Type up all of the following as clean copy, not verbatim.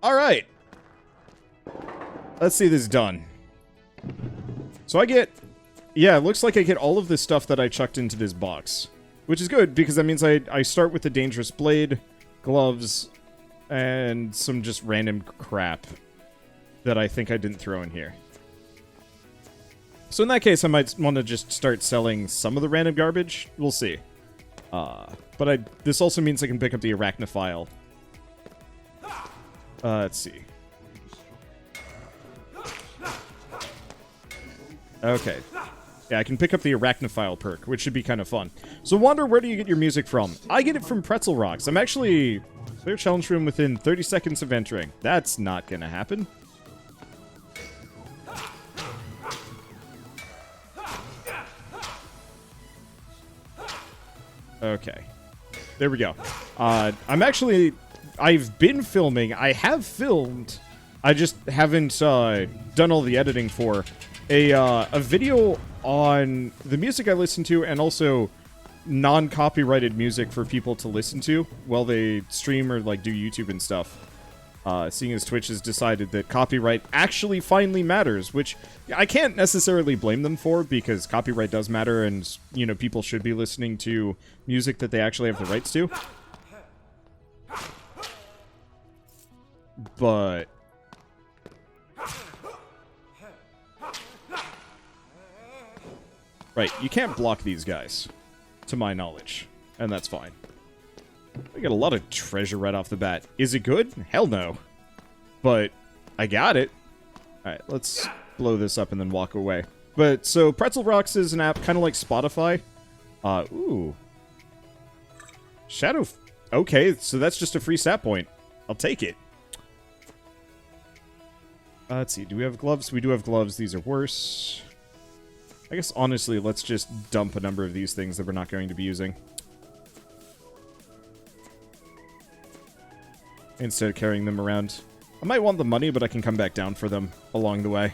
Alright. Let's see this done. So I get... Yeah, it looks like I get all of this stuff that I chucked into this box. Which is good, because that means I start with the dangerous blade, gloves, and some just random crap that I think I didn't throw in here. So in that case, I might want to just start selling some of the random garbage. We'll see. But this also means I can pick up the Arachnophile. Let's see. Okay. Yeah, I can pick up the Arachnophile perk, which should be kind of fun. So, Wander, where do you get your music from? I get it from Pretzel Rocks. I'm actually... Clear challenge room within 30 seconds of entering. That's not gonna happen. Okay. There we go. I've been filming. I have filmed. I just haven't done all the editing for a video on the music I listen to, and also non-copyrighted music for people to listen to while they stream or like do YouTube and stuff. Seeing as Twitch has decided that copyright actually finally matters, which I can't necessarily blame them for, because copyright does matter, and, you know, people should be listening to music that they actually have the rights to. But... Right, you can't block these guys, to my knowledge, and that's fine. I got a lot of treasure right off the bat. Is it good? Hell no. But I got it. Alright, let's blow this up and then walk away. But, so, Pretzel Rocks is an app kind of like Spotify. Ooh. Shadow... Okay, so that's just a free stat point. I'll take it. Let's see, do we have gloves? We do have gloves. These are worse. I guess, honestly, let's just dump a number of these things that we're not going to be using. Instead of carrying them around. I might want the money, but I can come back down for them along the way.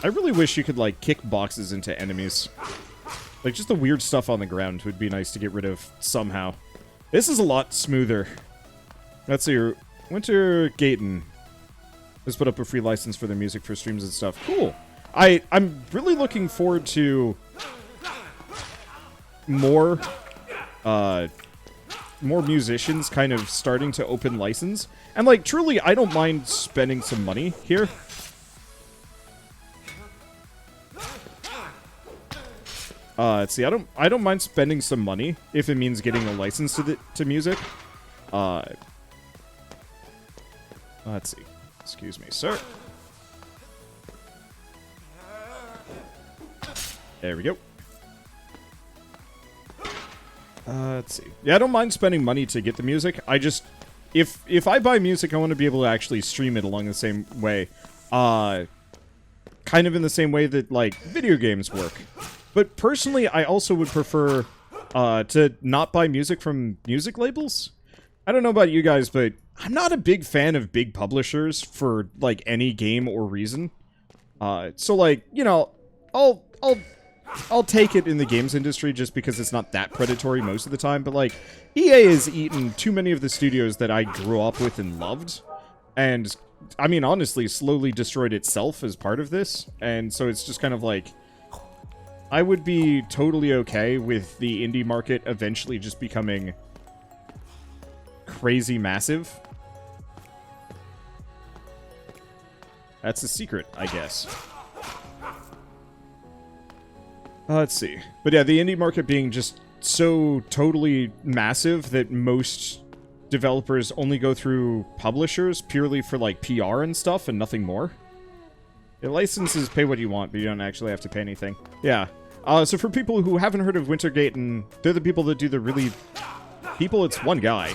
I really wish you could, like, kick boxes into enemies. Like, just the weird stuff on the ground would be nice to get rid of somehow. This is a lot smoother. Let's see, Winter Gaten has put up a free license for their music for streams and stuff. Cool. I'm really looking forward to more musicians kind of starting to open license. And, like, truly, I don't mind spending some money here. Let's see, I don't mind spending some money if it means getting a license to music. Let's see. Excuse me, sir. There we go. Let's see. Yeah, I don't mind spending money to get the music. I just... If I buy music, I want to be able to actually stream it along the same way. Kind of in the same way that, like, video games work. But personally, I also would prefer to not buy music from music labels. I don't know about you guys, but I'm not a big fan of big publishers for, like, any game or reason. So, like, you know, I'll take it in the games industry just because it's not that predatory most of the time, but, like, EA has eaten too many of the studios that I grew up with and loved, and, I mean, honestly, slowly destroyed itself as part of this, and so it's just kind of like, I would be totally okay with the indie market eventually just becoming crazy massive. That's a secret, I guess. Let's see. But yeah, the indie market being just so totally massive that most developers only go through publishers purely for, like, PR and stuff and nothing more. The licenses pay what you want, but you don't actually have to pay anything. Yeah. So for people who haven't heard of Wintergate, and they're the people that do the really... It's one guy.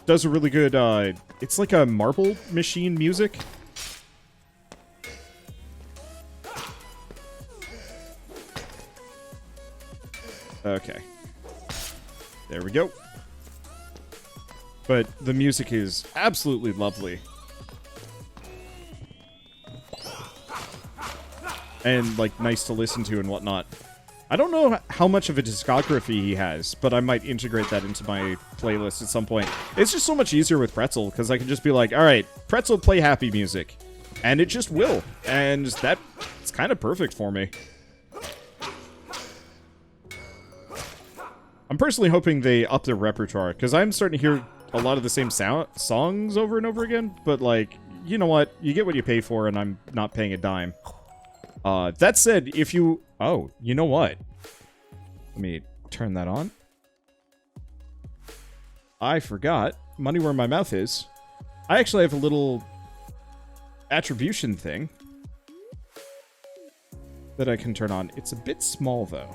Does a really good, it's like a marble machine music. Okay. There we go. But the music is absolutely lovely. And, like, nice to listen to and whatnot. I don't know how much of a discography he has, but I might integrate that into my playlist at some point. It's just so much easier with Pretzel, because I can just be like, alright, Pretzel, play happy music. And it just will. And it's kind of perfect for me. I'm personally hoping they up their repertoire, because I'm starting to hear a lot of the same songs over and over again, but, like, you know what? You get what you pay for, and I'm not paying a dime. That said, if you... Oh, you know what? Let me turn that on. I forgot. Money where my mouth is. I actually have a little attribution thing that I can turn on. It's a bit small, though.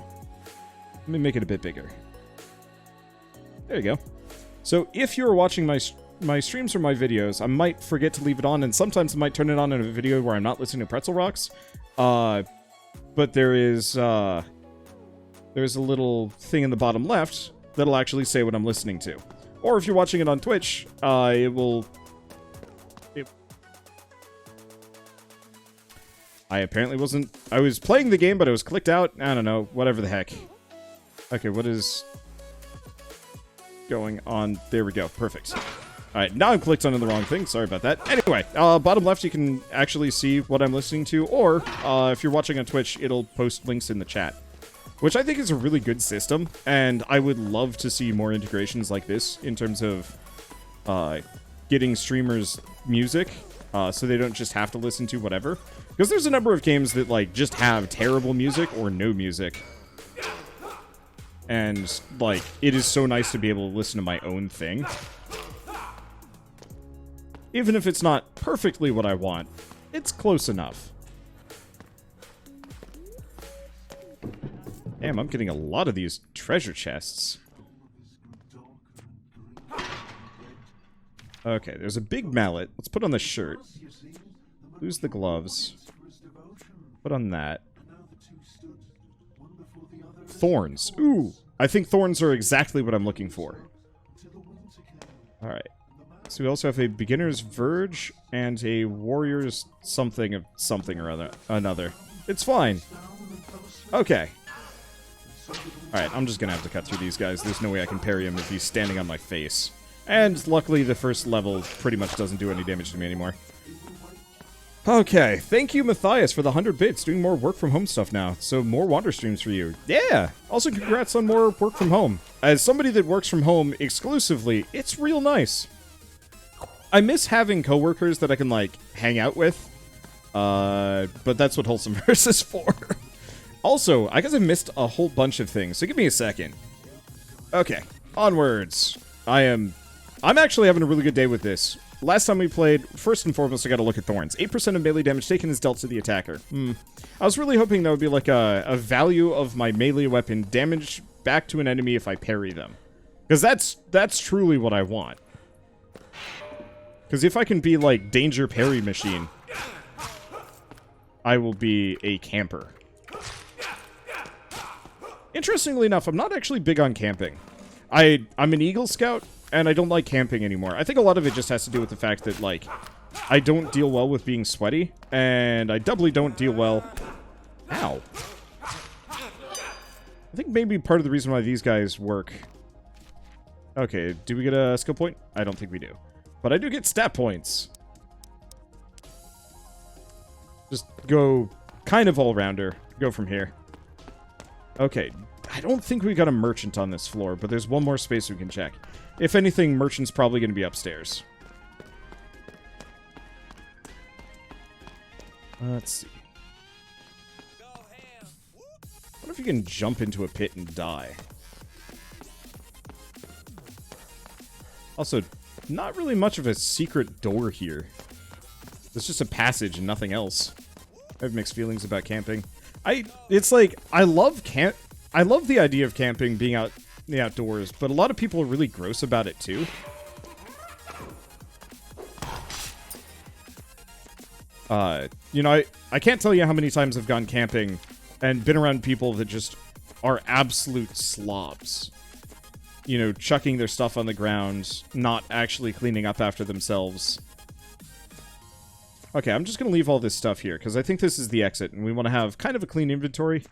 Let me make it a bit bigger. There you go. So if you're watching my streams or my videos, I might forget to leave it on, and sometimes I might turn it on in a video where I'm not listening to Pretzel Rocks. But there's a little thing in the bottom left that'll actually say what I'm listening to. Or if you're watching it on Twitch, it will... I apparently wasn't... I was playing the game, but I was clicked out. I don't know. Whatever the heck. Okay, what is going on? There we go. Perfect. Alright, now I've clicked on the wrong thing. Sorry about that. Anyway, bottom left, you can actually see what I'm listening to. Or, if you're watching on Twitch, it'll post links in the chat. Which I think is a really good system. And I would love to see more integrations like this in terms of getting streamers music. So they don't just have to listen to whatever. Because there's a number of games that, like, just have terrible music or no music. And, like, it is so nice to be able to listen to my own thing. Even if it's not perfectly what I want, it's close enough. Damn, I'm getting a lot of these treasure chests. Okay, there's a big mallet. Let's put on the shirt. Lose the gloves. Put on that. Thorns. Ooh! I think thorns are exactly what I'm looking for. Alright. So we also have a beginner's verge and a warrior's something of something or another. It's fine. Okay. Alright, I'm just gonna have to cut through these guys. There's no way I can parry him if he's standing on my face. And luckily the first level pretty much doesn't do any damage to me anymore. Okay, thank you Matthias for the 100 bits, doing more work from home stuff now. So more Wander streams for you. Yeah! Also congrats on more work from home. As somebody that works from home exclusively, it's real nice. I miss having coworkers that I can, like, hang out with. But that's what Wholesome Verse is for. Also, I guess I missed a whole bunch of things, so give me a second. Okay, onwards. I'm actually having a really good day with this. Last time we played, first and foremost, I gotta look at thorns. 8% of melee damage taken is dealt to the attacker. I was really hoping that would be like a value of my melee weapon damage back to an enemy if I parry them. Because that's truly what I want. Because if I can be like Danger Parry Machine, I will be a camper. Interestingly enough, I'm not actually big on camping. I'm an Eagle Scout, and I don't like camping anymore. I think a lot of it just has to do with the fact that, like, I don't deal well with being sweaty, and I doubly don't deal well... Ow. I think maybe part of the reason why these guys work... Okay, do we get a skill point? I don't think we do. But I do get stat points. Just go kind of all-rounder. Go from here. Okay, I don't think we got a merchant on this floor, but there's one more space we can check. If anything, merchant's probably going to be upstairs. Let's see. What if you can jump into a pit and die? Also, not really much of a secret door here. There's just a passage and nothing else. I have mixed feelings about camping. It's like, I love the idea of camping being out in the outdoors, but a lot of people are really gross about it too. You know, I can't tell you how many times I've gone camping and been around people that just are absolute slobs. You know, chucking their stuff on the ground, not actually cleaning up after themselves. Okay, I'm just going to leave all this stuff here, because I think this is the exit, and we want to have kind of a clean inventory.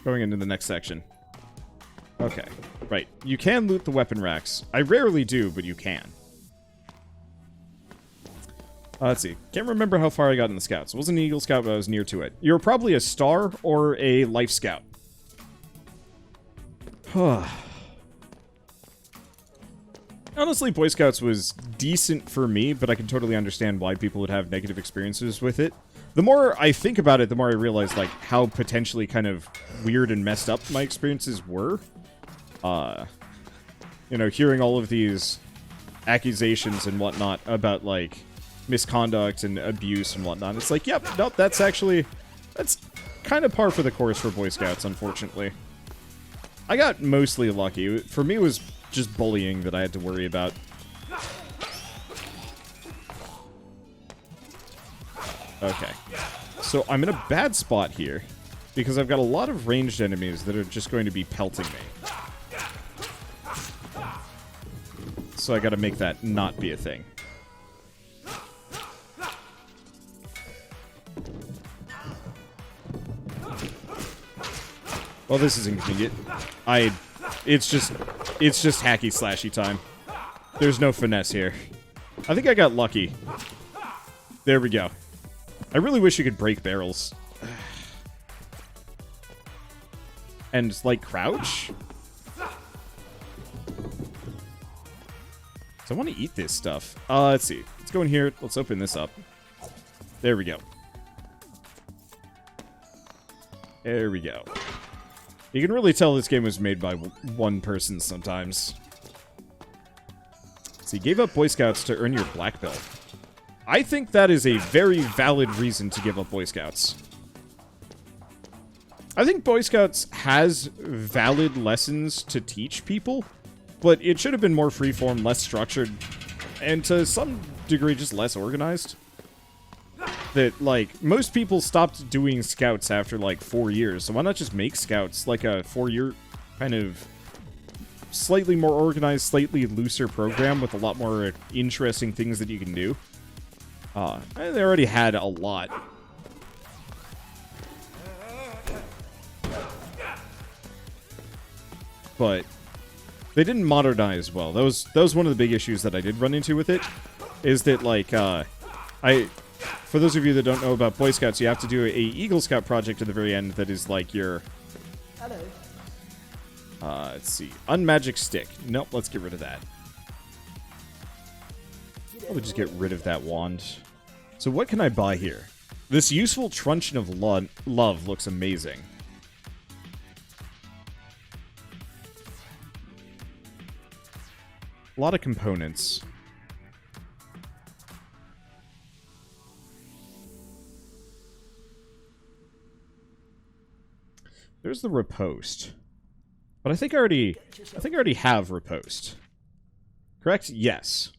Going into the next section. Okay, right. You can loot the weapon racks. I rarely do, but you can. Let's see. Can't remember how far I got in the scouts. It wasn't an Eagle Scout, but I was near to it. You were probably a Star or a Life Scout. Honestly, Boy Scouts was decent for me, but I can totally understand why people would have negative experiences with it. The more I think about it, the more I realize, like, how potentially kind of weird and messed up my experiences were. You know, hearing all of these accusations and whatnot about, like, misconduct and abuse and whatnot. It's like, yep, nope, that's kind of par for the course for Boy Scouts, unfortunately. I got mostly lucky. For me, it was just bullying that I had to worry about. Okay. So I'm in a bad spot here, because I've got a lot of ranged enemies that are just going to be pelting me. So I gotta make that not be a thing. Well, this is inconvenient. It's just hacky slashy time. There's no finesse here. I think I got lucky. There we go. I really wish you could break barrels. And, like, crouch? So I want to eat this stuff. Let's see. Let's go in here. Let's open this up. There we go. There we go. You can really tell this game was made by one person sometimes. So you gave up Boy Scouts to earn your black belt. I think that is a very valid reason to give up Boy Scouts. I think Boy Scouts has valid lessons to teach people, but it should have been more freeform, less structured, and to some degree just less organized. That, like, most people stopped doing scouts after, like, 4 years, so why not just make scouts, like, a 4-year kind of slightly more organized, slightly looser program with a lot more interesting things that you can do? They already had a lot. But they didn't modernize well. That was one of the big issues that I did run into with it, is that, like, for those of you that don't know about Boy Scouts, you have to do a Eagle Scout project at the very end that is like your... Hello. Let's see. Unmagic stick. Nope, let's get rid of that. Probably just get rid of that wand. So what can I buy here? This useful truncheon of love looks amazing. A lot of components. There's the riposte. But I think I already have riposte. Correct? Yes.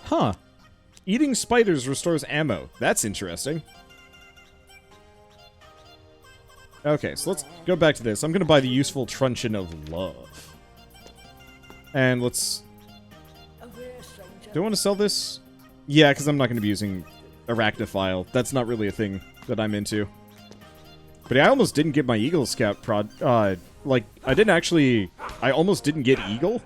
Huh. Eating spiders restores ammo. That's interesting. Okay, so let's go back to this. I'm gonna buy the useful truncheon of love. And let's... Do I want to sell this? Yeah, because I'm not going to be using Arachnophile. That's not really a thing that I'm into. But I almost didn't get my Eagle Scout like, I almost didn't get Eagle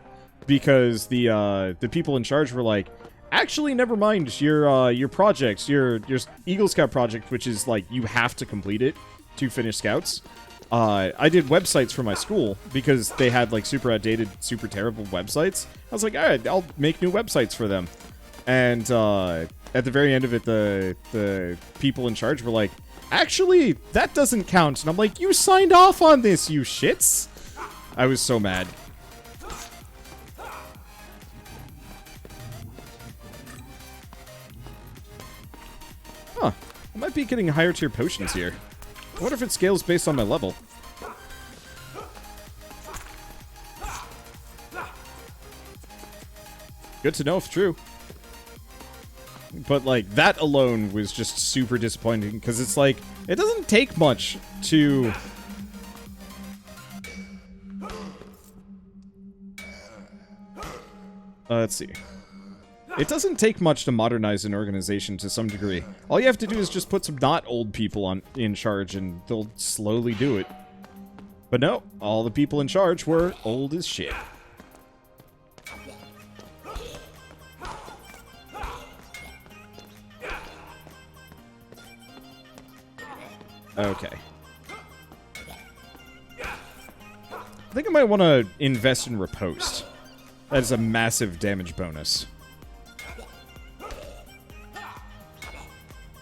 because the people in charge were like, actually, never mind your projects, your Eagle Scout project, which is like you have to complete it to finish Scouts. I did websites for my school because they had like super outdated, super terrible websites. I was like, all right, I'll make new websites for them. And at the very end of it, the people in charge were like, actually, that doesn't count. And I'm like, you signed off on this, you shits. I was so mad. Huh. I might be getting higher tier potions here. I wonder if it scales based on my level. Good to know if true. But, like, that alone was just super disappointing, because it's like, it doesn't take much to... let's see. It doesn't take much to modernize an organization to some degree. All you have to do is just put some not old people in charge, and they'll slowly do it. But no, all the people in charge were old as shit. Okay. I think I might want to invest in riposte. That is a massive damage bonus.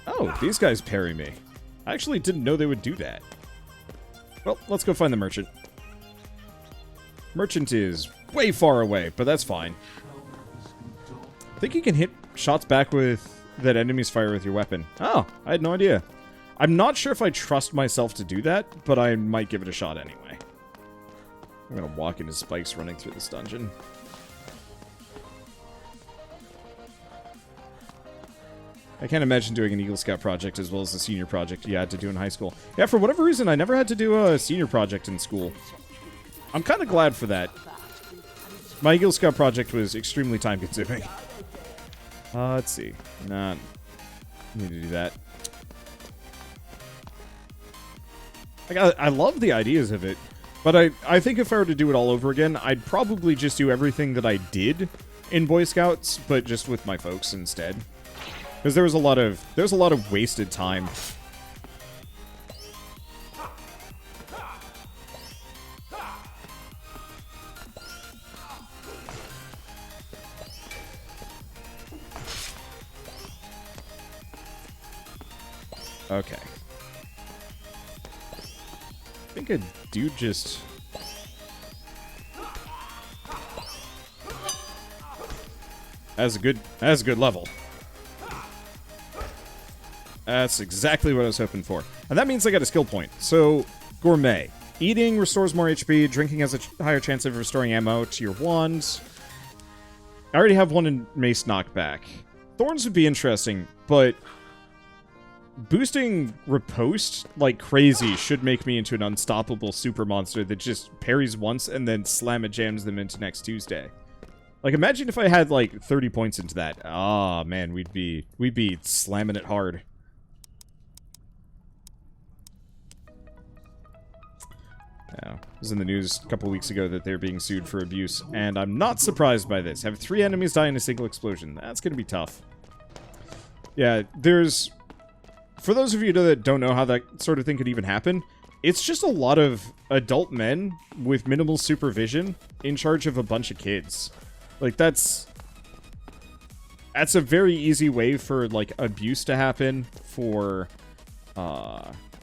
Oh, these guys parry me. I actually didn't know they would do that. Well, let's go find the merchant. Merchant is way far away, but that's fine. I think you can hit shots back with that enemies fire with your weapon. Oh, I had no idea. I'm not sure if I trust myself to do that, but I might give it a shot anyway. I'm gonna walk into spikes running through this dungeon. I can't imagine doing an Eagle Scout project as well as the senior project you had to do in high school. Yeah, for whatever reason, I never had to do a senior project in school. I'm kind of glad for that. My Eagle Scout project was extremely time-consuming. Let's see. Nah, need to do that. I love the ideas of it, but I think if I were to do it all over again, I'd probably just do everything that I did in Boy Scouts, but just with my folks instead. Because there was a lot of wasted time. Okay. I think a dude just... That's a good level. That's exactly what I was hoping for. And that means I got a skill point. So, Gourmet. Eating restores more HP. Drinking has a higher chance of restoring ammo to your wand. I already have one in Mace Knockback. Thorns would be interesting, but... boosting Riposte like crazy should make me into an unstoppable super monster that just parries once and then slam-a-jams them into next Tuesday. Like, imagine if I had, like, 30 points into that. Ah, man, we'd be slamming it hard. Yeah, it was in the news a couple weeks ago that they're being sued for abuse, and I'm not surprised by this. Have 3 enemies die in a single explosion. That's gonna be tough. Yeah, there's... For those of you that don't know how that sort of thing could even happen, it's just a lot of adult men with minimal supervision in charge of a bunch of kids. Like, that's a very easy way for, like, abuse to happen, for,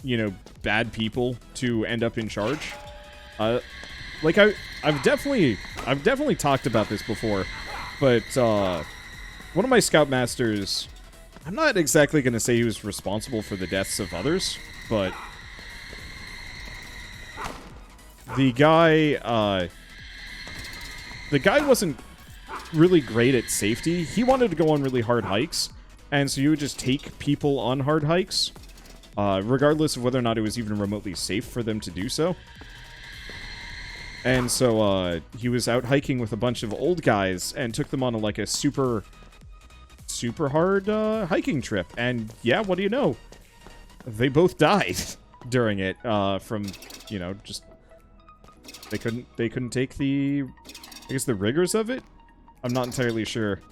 you know, bad people to end up in charge. Like, I've definitely talked about this before, but, one of my Scoutmasters, I'm not exactly going to say he was responsible for the deaths of others, but the guy wasn't really great at safety. He wanted to go on really hard hikes, and so you would just take people on hard hikes, regardless of whether or not it was even remotely safe for them to do so. And so, he was out hiking with a bunch of old guys and took them on like a super hard, hiking trip. And yeah, what do you know? They both died during it, from, you know, just... They couldn't take the... I guess the rigors of it? I'm not entirely sure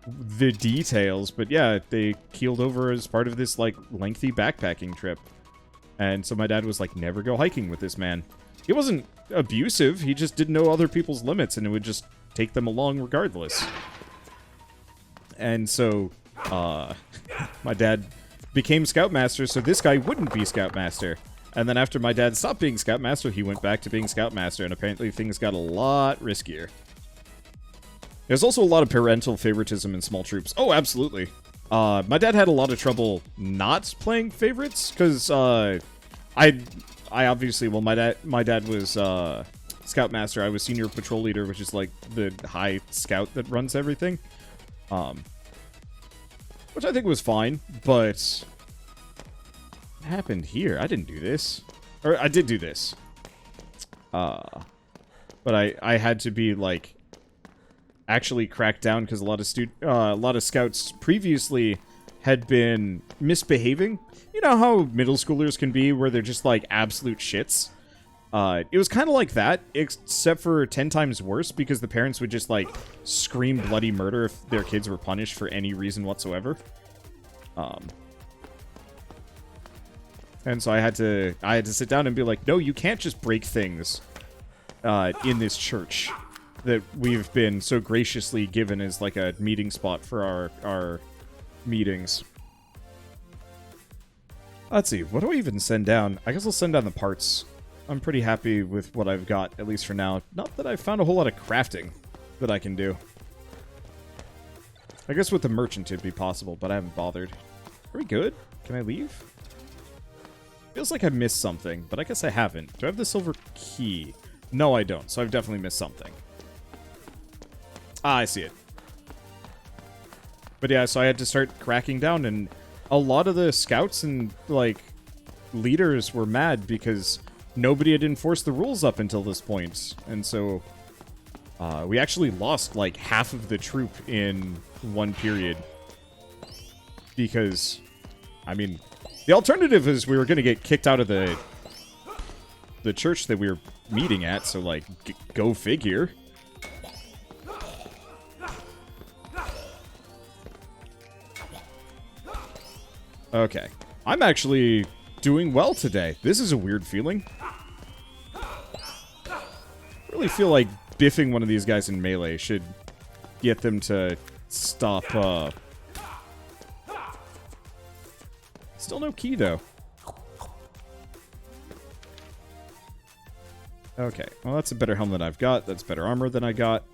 the details, but yeah, they keeled over as part of this, like, lengthy backpacking trip. And so my dad was like, never go hiking with this man. He wasn't abusive, he just didn't know other people's limits, and it would just take them along regardless. And so, my dad became Scoutmaster, so this guy wouldn't be Scoutmaster. And then after my dad stopped being Scoutmaster, he went back to being Scoutmaster, and apparently things got a lot riskier. There's also a lot of parental favoritism in small troops. Oh, absolutely. My dad had a lot of trouble not playing favorites, because, I obviously, well, my dad was, Scoutmaster. I was Senior Patrol Leader, which is, like, the high scout that runs everything. Which I think was fine, but... What happened here? I didn't do this. Or, I did do this. But I had to be, like... actually cracked down because a lot of scouts previously had been misbehaving. You know how middle schoolers can be, where they're just like absolute shits. It was kind of like that, except for 10 times worse, because the parents would just like scream bloody murder if their kids were punished for any reason whatsoever. And so I had to sit down and be like, no, you can't just break things in this church that we've been so graciously given as like a meeting spot for our meetings. Let's see, what do I even send down? I guess I'll send down the parts. I'm pretty happy with what I've got, at least for now. Not that I've found a whole lot of crafting that I can do. I guess with the merchant it'd be possible, but I haven't bothered. Are we good? Can I leave? Feels like I missed something, but I guess I haven't. Do I have the silver key? No, I don't, so I've definitely missed something. Ah, I see it. But yeah, so I had to start cracking down, and a lot of the scouts and, like, leaders were mad because nobody had enforced the rules up until this point. And so we actually lost, like, half of the troop in one period. Because, I mean, the alternative is we were going to get kicked out of the church that we were meeting at, so, like, go figure. Okay. I'm actually doing well today. This is a weird feeling. I really feel like biffing one of these guys in melee should get them to stop, Still no key, though. Okay. Well, that's a better helmet than I've got. That's better armor than I got.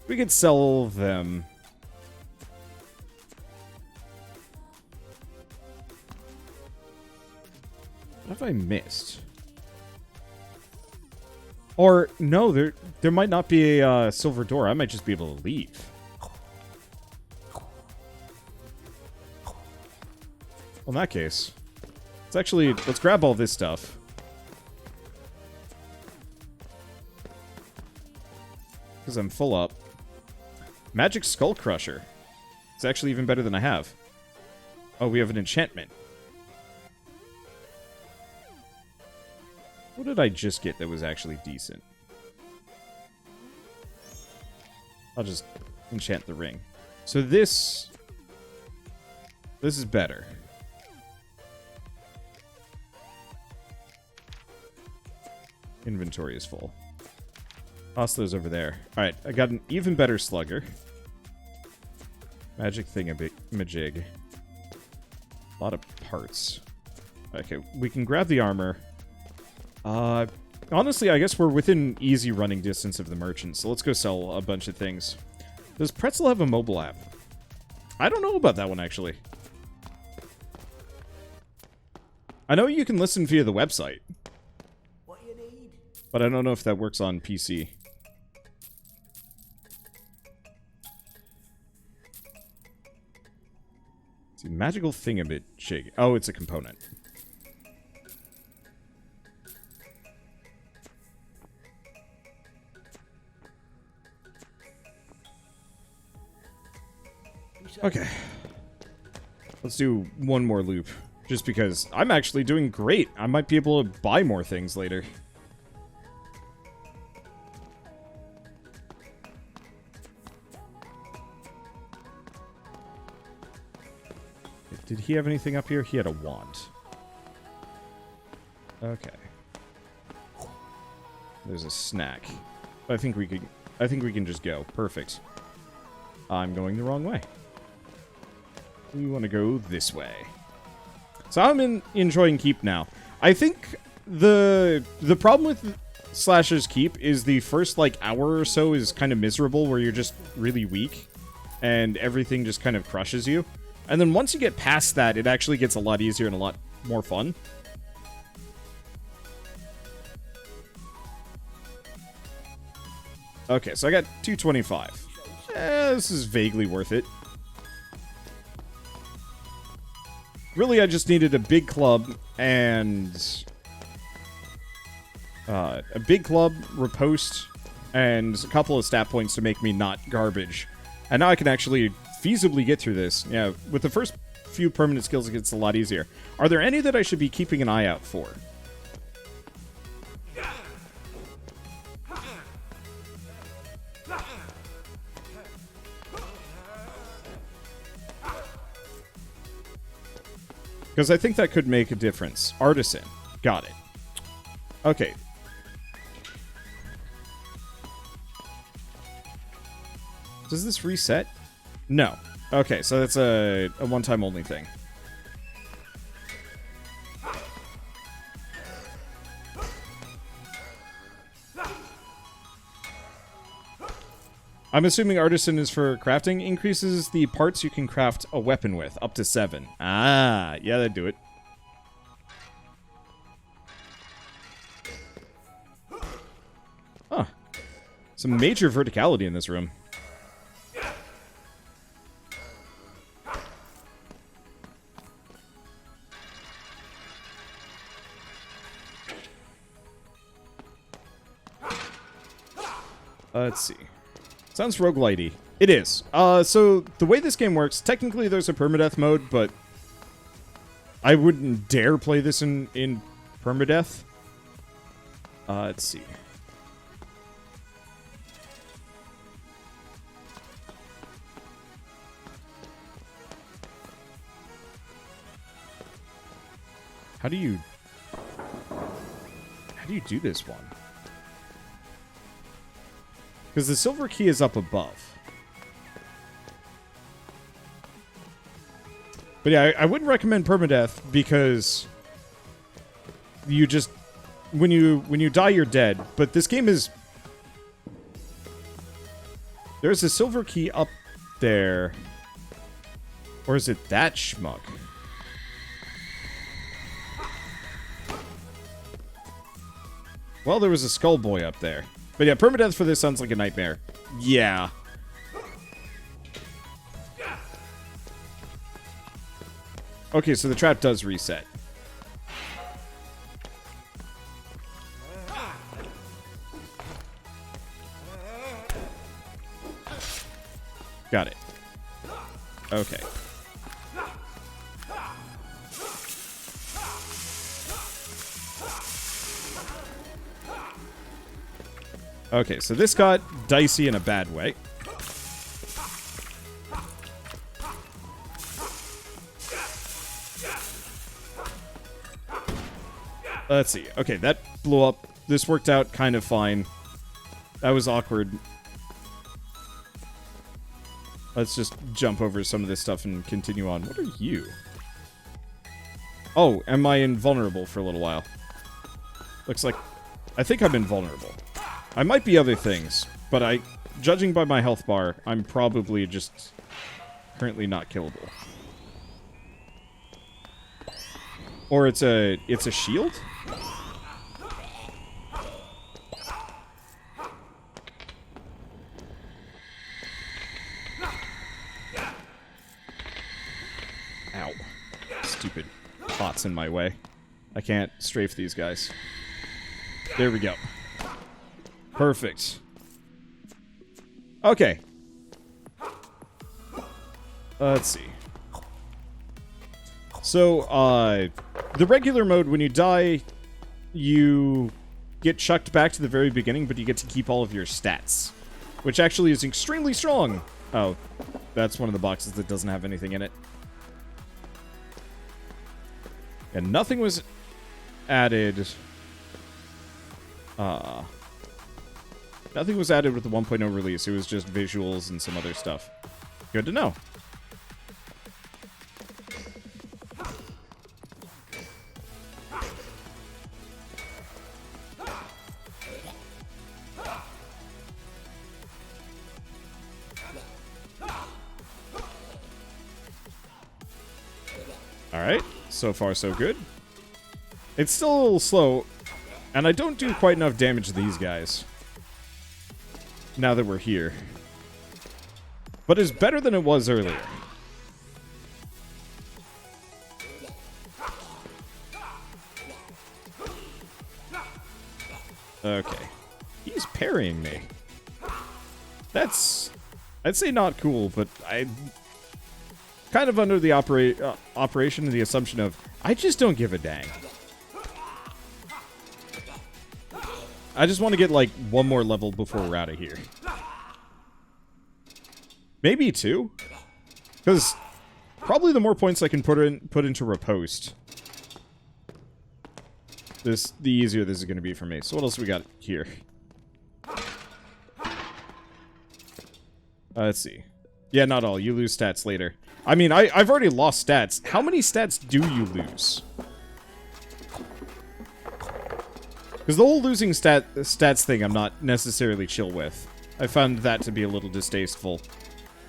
We could sell them. What have I missed? Or, no, there might not be a silver door. I might just be able to leave. Well, in that case, let's grab all this stuff. Because I'm full up. Magic Skull Crusher. It's actually even better than I have. Oh, we have an enchantment. What did I just get that was actually decent? I'll just enchant the ring. So this is better. Inventory is full. Toss those over there. Alright, I got an even better slugger. Magic thingamajig. A lot of parts. Okay, we can grab the armor. Honestly, I guess we're within easy running distance of the merchant, so let's go sell a bunch of things. Does Pretzel have a mobile app? I don't know about that one, actually. I know you can listen via the website. What you need? But I don't know if that works on PC. Let's see, magical thingamajig. Oh, it's a component. Okay. Let's do one more loop. Just because I'm actually doing great. I might be able to buy more things later. Did he have anything up here? He had a wand. Okay. There's a snack. I think we can just go. Perfect. I'm going the wrong way. We want to go this way. So I'm enjoying Keep now. I think the problem with Slasher's Keep is the first, like, hour or so is kind of miserable, where you're just really weak, and everything just kind of crushes you. And then once you get past that, it actually gets a lot easier and a lot more fun. Okay, so I got 225. This is vaguely worth it. Really, I just needed a big club and... a big club, riposte, and a couple of stat points to make me not garbage. And now I can actually feasibly get through this. Yeah, with the first few permanent skills, it gets a lot easier. Are there any that I should be keeping an eye out for? Because I think that could make a difference. Artisan. Got it. Okay. Does this reset? No. Okay, so that's a one-time only thing. I'm assuming Artisan is for crafting. Increases the parts you can craft a weapon with, up to 7. Ah, yeah, that'd do it. Huh. Some major verticality in this room. Let's see. Sounds roguelite-y. It is. So the way this game works, technically there's a permadeath mode, but I wouldn't dare play this in permadeath. Let's see. How do you do this one? Because the silver key is up above. But yeah, I wouldn't recommend permadeath because you just when you die you're dead. But this game is there's a silver key up there. Or is it that schmuck? Well, there was a skull boy up there. But yeah, permadeath for this sounds like a nightmare. Yeah. Okay, so the trap does reset. Got it. Okay. Okay, so this got dicey in a bad way. Let's see. Okay, that blew up. This worked out kind of fine. That was awkward. Let's just jump over some of this stuff and continue on. What are you? Oh, am I invulnerable for a little while? Looks like... I think I'm invulnerable. I might be other things, but judging by my health bar, I'm probably just currently not killable. Or it's a shield? Ow. Stupid pots in my way. I can't strafe these guys. There we go. Perfect. Okay. Let's see. So, the regular mode, when you die, you get chucked back to the very beginning, but you get to keep all of your stats, which actually is extremely strong. Oh, that's one of the boxes that doesn't have anything in it. And nothing was added. Nothing was added with the 1.0 release. It was just visuals and some other stuff. Good to know. Alright, so far so good. It's still a little slow, and I don't do quite enough damage to these guys. Now that we're here. But it's better than it was earlier. Okay. He's parrying me. That's, I'd say not cool, but I kind of under the operation and the assumption of, I just don't give a dang. I just want to get, like, one more level before we're out of here. Maybe two? Because probably the more points I can put into riposte, the easier this is going to be for me. So what else we got here? Let's see. Yeah, not all. You lose stats later. I mean, I've already lost stats. How many stats do you lose? Because the whole losing stats thing I'm not necessarily chill with. I found that to be a little distasteful. It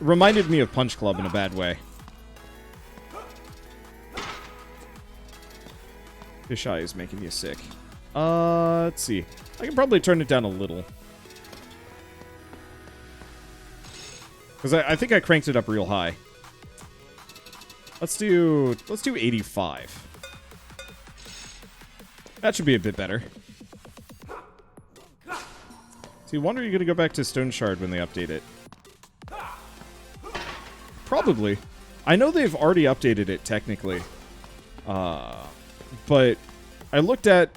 reminded me of Punch Club in a bad way. Fish Eye is making me sick. Let's see. I can probably turn it down a little. Because I think I cranked it up real high. Let's do 85. That should be a bit better. See, wonder you're gonna go back to Stone Shard when they update it. Probably. I know they've already updated it technically. But I looked at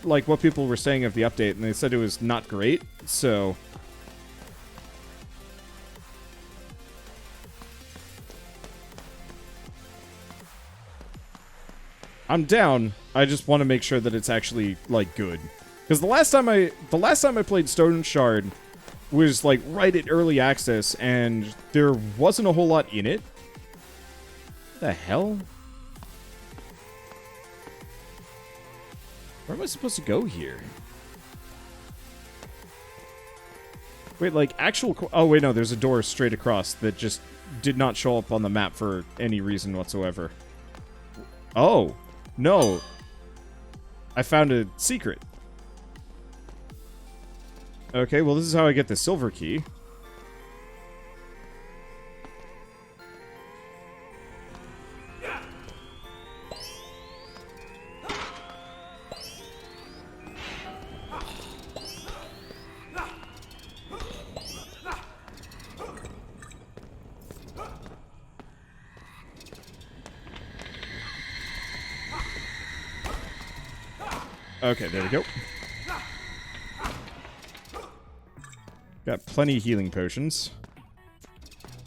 like what people were saying of the update and they said it was not great. So I'm down. I just want to make sure that it's actually like good. Because the last time I played Stone Shard was like right at early access and there wasn't a whole lot in it. What the hell? Where am I supposed to go here? Wait, like actual... Oh, wait, no, there's a door straight across that just did not show up on the map for any reason whatsoever. Oh, no. I found a secret. Okay, well, this is how I get the silver key. Okay, there we go. Got plenty of healing potions.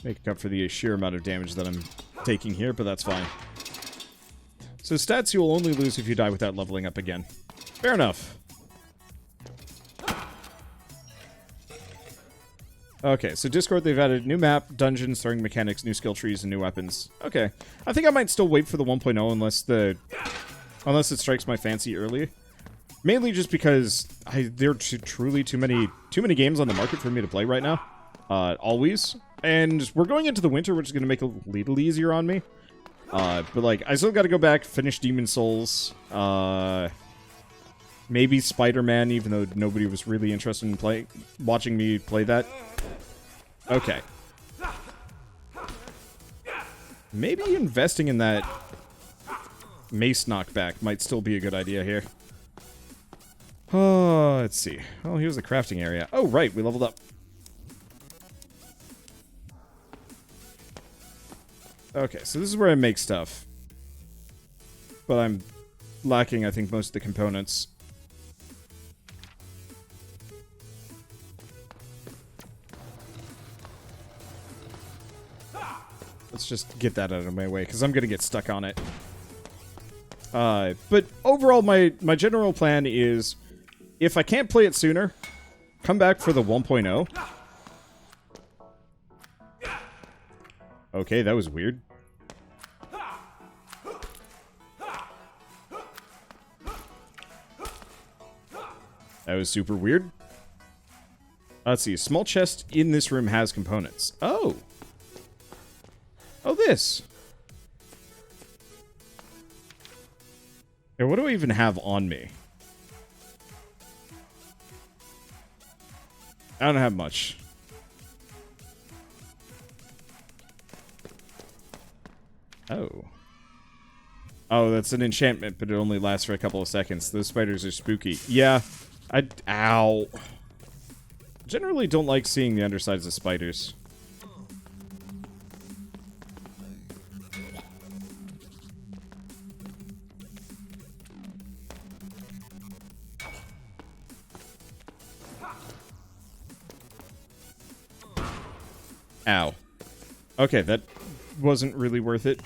Make up for the sheer amount of damage that I'm taking here, but that's fine. So stats you will only lose if you die without leveling up again. Fair enough. Okay, so Discord, they've added new map, dungeons, throwing mechanics, new skill trees, and new weapons. Okay. I think I might still wait for the 1.0 unless it strikes my fancy early. Mainly just because there are truly too many games on the market for me to play right now. Always. And we're going into the winter, which is going to make it a little easier on me. But, like, I still got to go back, finish Demon Souls. Maybe Spider-Man, even though nobody was really interested in watching me play that. Okay. Maybe investing in that mace knockback might still be a good idea here. Oh, let's see. Oh, here's the crafting area. Oh, right, we leveled up. Okay, so this is where I make stuff. But I'm lacking, I think, most of the components. Let's just get that out of my way, because I'm going to get stuck on it. But overall, my general plan is, if I can't play it sooner, come back for the 1.0. Okay, that was weird. That was super weird. Let's see. A small chest in this room has components. Oh. Oh, this. Okay, what do I even have on me? I don't have much. Oh. Oh, that's an enchantment, but it only lasts for a couple of seconds. Those spiders are spooky. Yeah. Ow. Generally don't like seeing the undersides of spiders. Ow. Okay, that wasn't really worth it.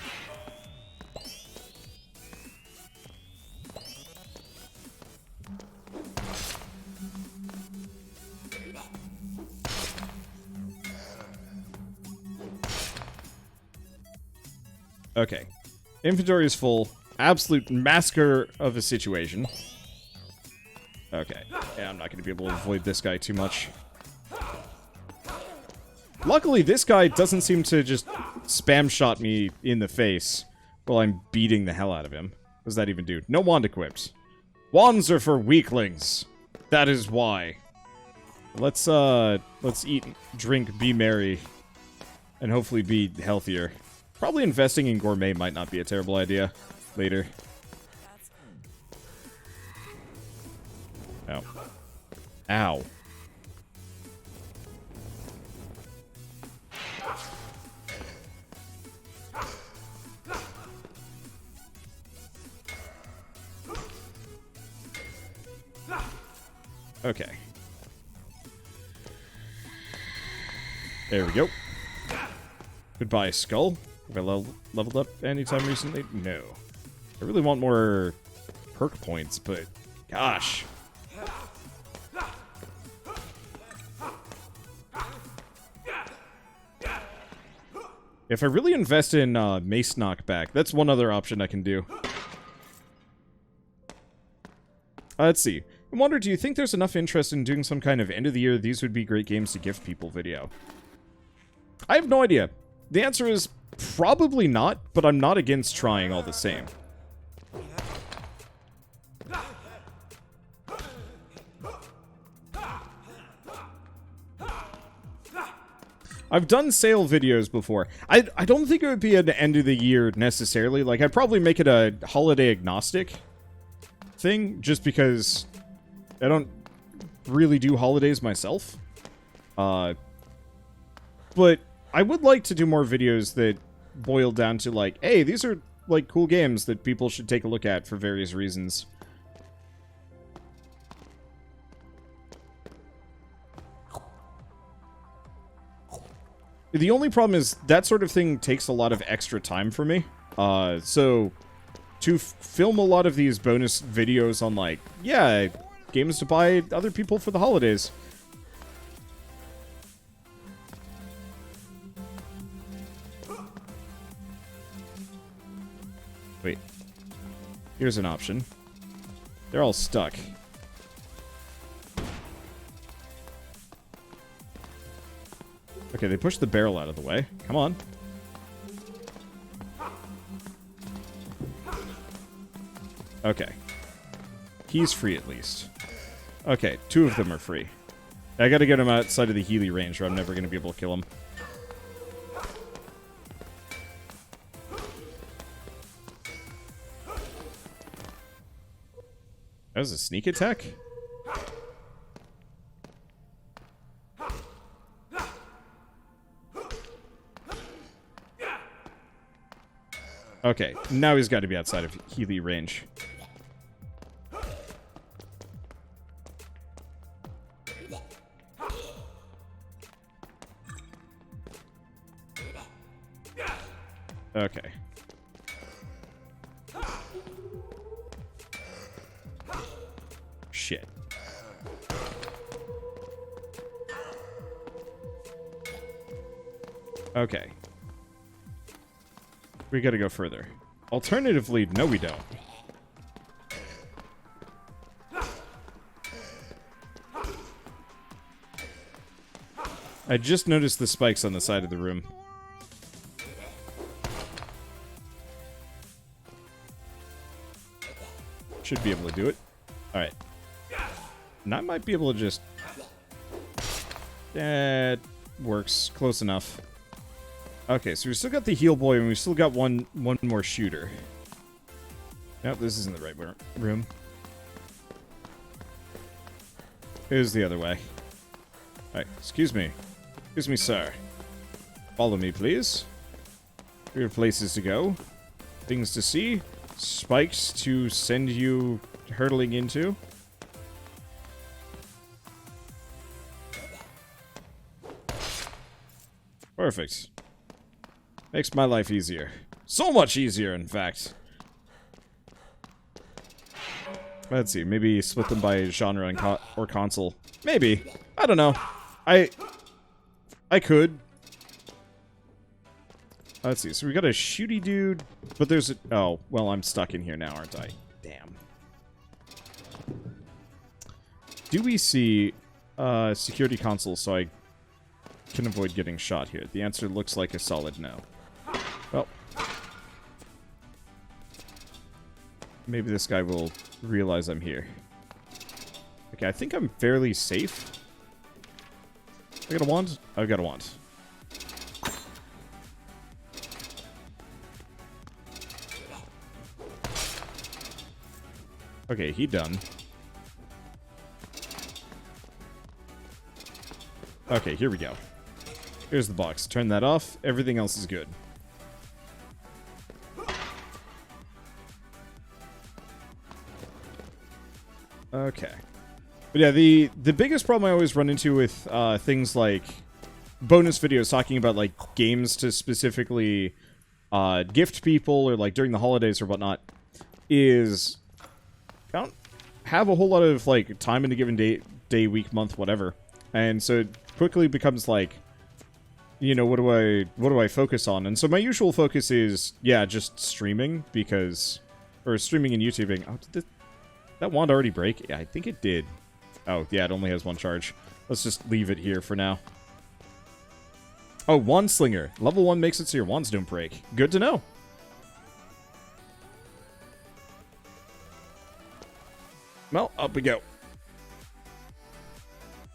Okay. Inventory is full. Absolute massacre of a situation. Okay. Yeah, I'm not going to be able to avoid this guy too much. Luckily, this guy doesn't seem to just spam shot me in the face while I'm beating the hell out of him. What does that even do? No wand equipped. Wands are for weaklings. That is why. Let's eat, drink, be merry, and hopefully be healthier. Probably investing in gourmet might not be a terrible idea later. Ow. Ow. Okay. There we go. Goodbye, skull. Have I leveled up anytime recently? No. I really want more perk points, but gosh. If I really invest in mace knockback, that's one other option I can do. Let's see. I wonder, do you think there's enough interest in doing some kind of end of the year, these would be great games to gift people video? I have no idea. The answer is probably not, but I'm not against trying all the same. I've done sale videos before. I don't think it would be an end of the year necessarily. Like, I'd probably make it a holiday agnostic thing, just because I don't really do holidays myself. But I would like to do more videos that boil down to, like, hey, these are, like, cool games that people should take a look at for various reasons. The only problem is that sort of thing takes a lot of extra time for me. So to film a lot of these bonus videos on, like, yeah, games to buy other people for the holidays. Wait. Here's an option. They're all stuck. Okay, they pushed the barrel out of the way. Come on. Okay. He's free at least. Okay, 2 of them are free. I gotta get him outside of the Healy range or I'm never gonna be able to kill him. That was a sneak attack? Okay, now he's got to be outside of Healy range. Okay. Shit. Okay. We gotta go further. Alternatively, no we don't. I just noticed the spikes on the side of the room. Should be able to do it. Alright. And I might be able to just... That works. Close enough. Okay, so we still got the heal boy, and we still got one more shooter. Nope, this isn't the right room. It was the other way. Alright, excuse me. Excuse me, sir. Follow me, please. We have places to go. Things to see. Spikes to send you hurtling into. Perfect. Makes my life easier. So much easier, in fact. Let's see, maybe split them by genre and or console. Maybe. I don't know. I could. Let's see, so we got a shooty dude, but there's a... Oh, well, I'm stuck in here now, aren't I? Damn. Do we see security console so I can avoid getting shot here? The answer looks like a solid no. Well. Maybe this guy will realize I'm here. Okay, I think I'm fairly safe. I got a wand? I've got a wand. Okay, he done. Okay, here we go. Here's the box. Turn that off. Everything else is good. Okay. But yeah, the biggest problem I always run into with things like bonus videos talking about like games to specifically gift people or like during the holidays or whatnot is I don't have a whole lot of like time in a given day, week, month, whatever. And so it quickly becomes like, you know, what do I focus on? And so my usual focus is, yeah, just streaming because, or streaming and YouTubing. Oh, did that wand already break? Yeah, I think it did. Oh, yeah, it only has one charge. Let's just leave it here for now. Oh, Wand Slinger. Level 1 makes it so your wands don't break. Good to know. Well, up we go.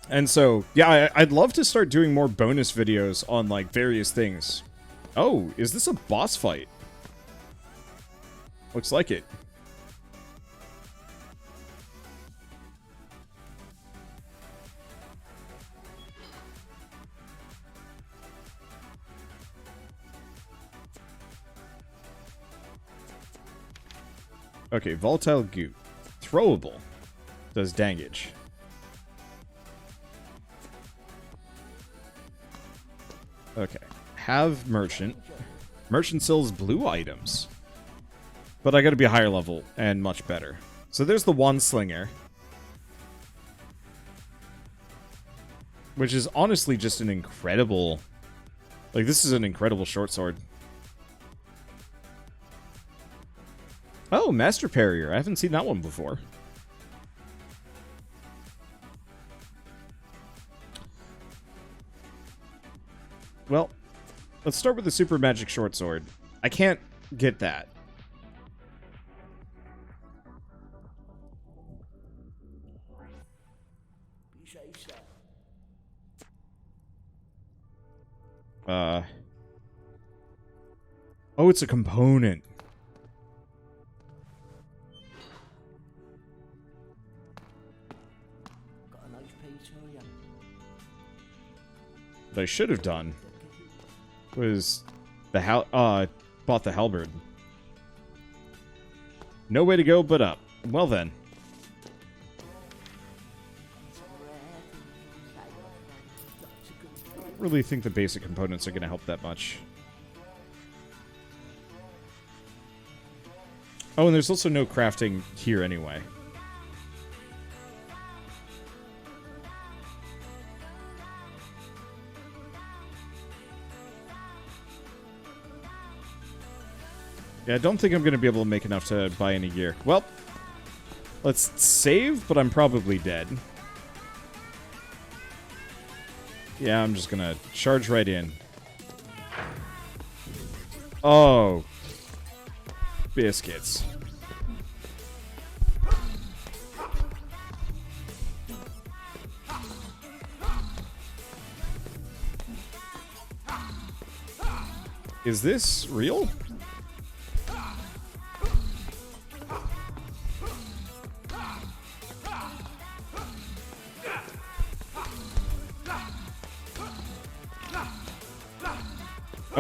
And so, yeah, I'd love to start doing more bonus videos on, like, various things. Oh, is this a boss fight? Looks like it. Okay, volatile goop. Throwable. Does damage. Okay. Have merchant. Merchant sells blue items. But I gotta be a higher level and much better. So there's the Wand Slinger. Which is honestly just an incredible... Like, this is an incredible short sword. Oh, Master Parrier. I haven't seen that one before. Well, let's start with the Super Magic Short Sword. I can't get that. Oh, it's a component. What I should have done was bought the halberd. No way to go but up. Well then. I don't really think the basic components are going to help that much. Oh, and there's also no crafting here anyway. Yeah, I don't think I'm going to be able to make enough to buy any gear. Well, let's save, but I'm probably dead. Yeah, I'm just going to charge right in. Oh. Biscuits. Is this real?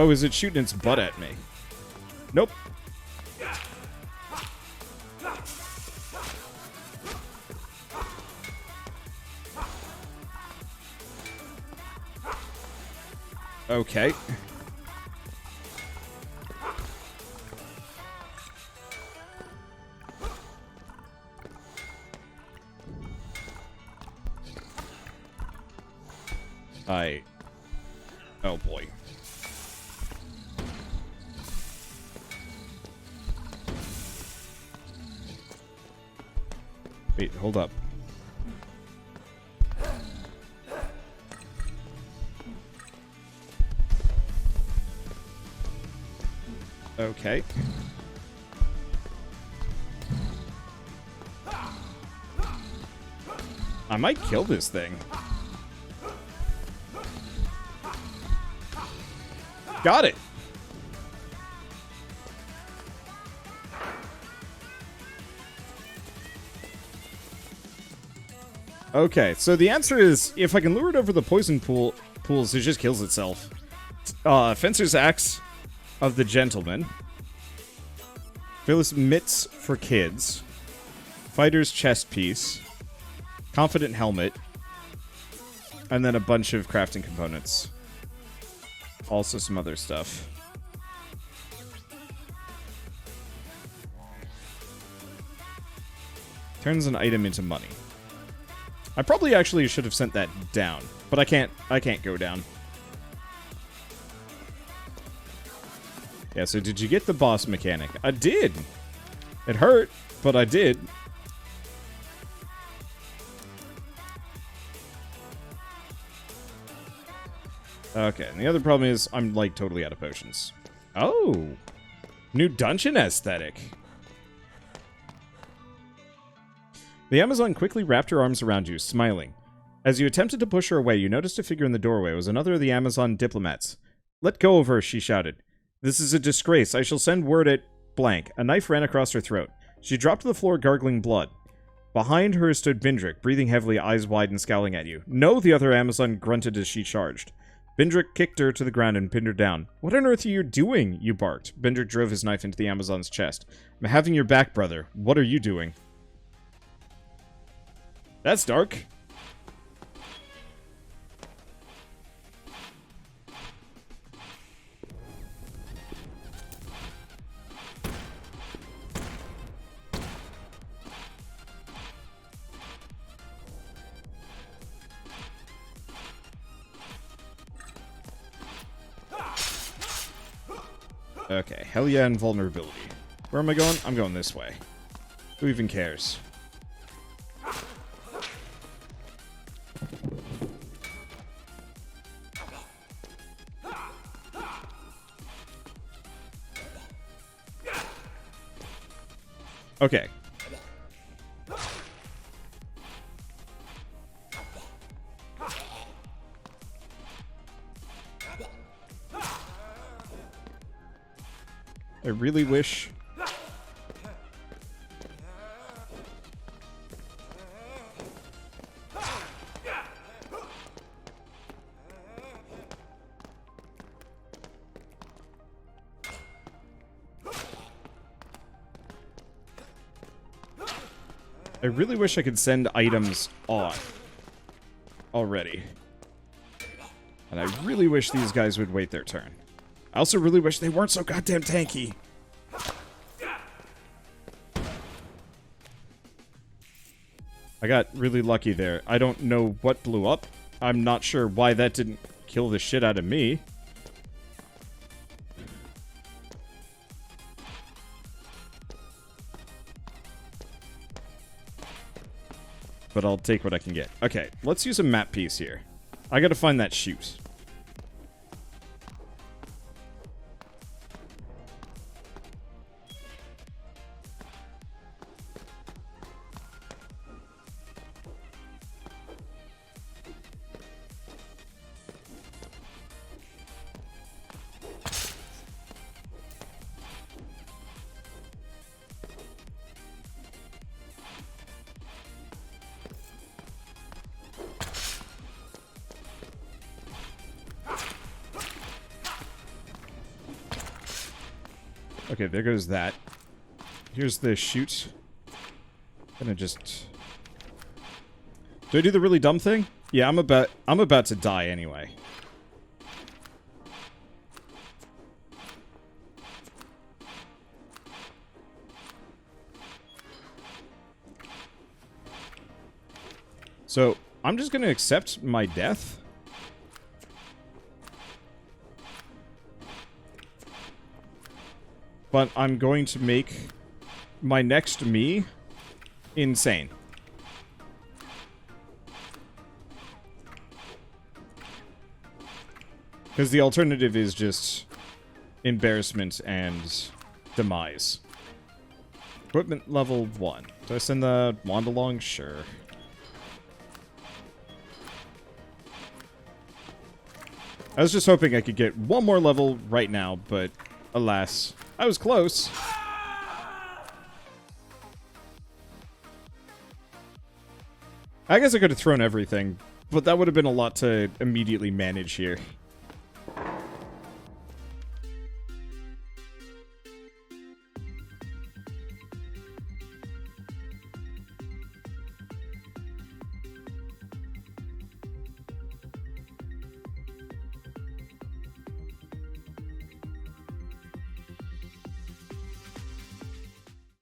Oh, is it shooting its butt at me? Nope. Okay. Oh boy. Wait, hold up. Okay. I might kill this thing. Got it. Okay, so the answer is, if I can lure it over the poison pools, it just kills itself. Fencer's Axe of the Gentleman. Fearless Mitts for Kids. Fighter's Chest Piece. Confident Helmet. And then a bunch of crafting components. Also some other stuff. Turns an item into money. I probably actually should have sent that down, but I can't go down. Yeah, so did you get the boss mechanic? I did. It hurt, but I did. Okay, and the other problem is I'm, like, totally out of potions. Oh! New dungeon aesthetic. The Amazon quickly wrapped her arms around you, smiling. As you attempted to push her away, you noticed a figure in the doorway. It was another of the Amazon diplomats. Let go of her, she shouted. This is a disgrace. I shall send word at blank. A knife ran across her throat. She dropped to the floor, gargling blood. Behind her stood Bindrick, breathing heavily, eyes wide and scowling at you. No, the other Amazon grunted as she charged. Bindrick kicked her to the ground and pinned her down. What on earth are you doing? You barked. Bindrick drove his knife into the Amazon's chest. I'm having your back, brother. What are you doing? That's dark. Okay, hell yeah, invulnerability. Where am I going? I'm going this way. Who even cares? Okay. I really wish... I really wish I could send items off already. And I really wish these guys would wait their turn. I also really wish they weren't so goddamn tanky. I got really lucky there. I don't know what blew up. I'm not sure why that didn't kill the shit out of me. But I'll take what I can get. Okay, let's use a map piece here. I gotta find that chute. Okay, there goes that. Here's the shoot. Gonna just... Do I do the really dumb thing? Yeah, I'm about to die anyway. So, I'm just gonna accept my death. But I'm going to make my next me insane. Because the alternative is just embarrassment and demise. Equipment level 1. Do I send the wand along? Sure. I was just hoping I could get one more level right now, but alas, I was close. I guess I could have thrown everything, but that would have been a lot to immediately manage here.